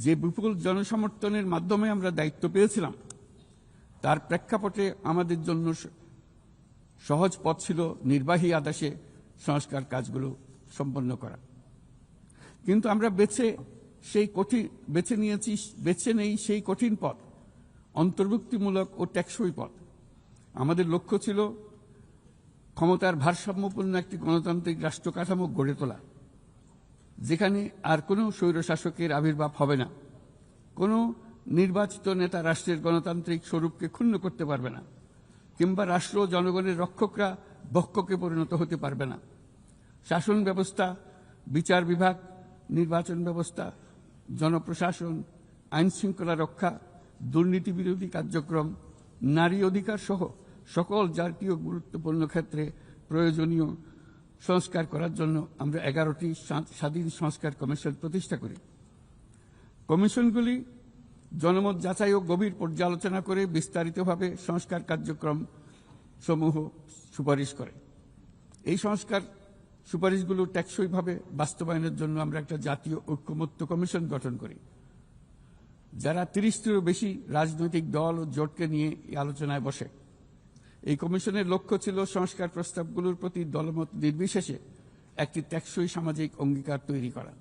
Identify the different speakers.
Speaker 1: যে বিপুল জনসমর্থনের মাধ্যমে আমরা দায়িত্ব পেয়েছিলাম তার প্রেক্ষাপটে আমাদের জন্য সহজ পথ ছিল নির্বাহী আদেশে সংস্কার কাজগুলো সম্পন্ন করা। কিন্তু আমরা বেছে নেই সেই কঠিন পথ, অন্তর্ভুক্তিমূলক ও টেকসই পথ। আমাদের লক্ষ্য ছিল ক্ষমতার ভারসাম্যপূর্ণ একটি গণতান্ত্রিক রাষ্ট্র কাঠামো গড়ে তোলা, যেখানে আর কোনো স্বৈরশাসকের আবির্ভাব হবে না, কোনো নির্বাচিত নেতা রাষ্ট্রের গণতান্ত্রিক স্বরূপকে ক্ষুণ্ণ করতে পারবে না, কিংবা রাষ্ট্র জনগণের রক্ষকরা ভক্ষকে পরিণত হতে পারবে না। শাসন ব্যবস্থা, বিচার বিভাগ, নির্বাচন ব্যবস্থা, জনপ্রশাসন, আইন শৃঙ্খলা রক্ষা, দুর্নীতি বিরোধী কার্যক্রম, নারী অধিকার সহ সকল জাতীয় গুরুত্বপূর্ণ ক্ষেত্রে প্রয়োজনীয় সংস্কার করার জন্য আমরা 11টি স্বাধীন সংস্কার কমিশন প্রতিষ্ঠা করি। কমিশনগুলি জনমত যাচাই ও গভীর পর্যালোচনা করে বিস্তারিতভাবে সংস্কার কার্যক্রম সমূহ সুপারিশ করে। এই সংস্কার সুপারিশগুলো টেকসইভাবে বাস্তবায়নের জন্য আমরা একটা জাতীয় ঐক্যমত্য কমিশন গঠন করি, যারা 30টিরও বেশি রাজনৈতিক দল ও জোটকে নিয়ে এই আলোচনায় বসে। এই কমিশনের লক্ষ্য ছিল সংস্কার প্রস্তাবগুলোর প্রতি দলমত নির্বিশেষে একটি টেকসই সামাজিক অঙ্গীকার তৈরি করা।